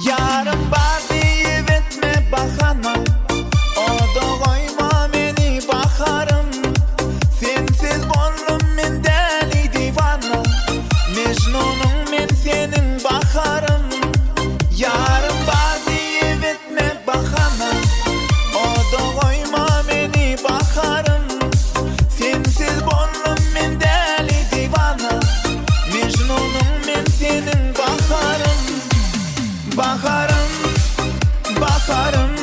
Yarım var deyip etme bahana, o da koyma beni bakarım. Sensiz bollum men deli divana, Mecnunum men senin bakarım. Yarım var deyip etme bahana, o da koyma beni bakarım. Sensiz bollum men deli divana, Mecnunum men senin bakarım. Bakarım, bakarım.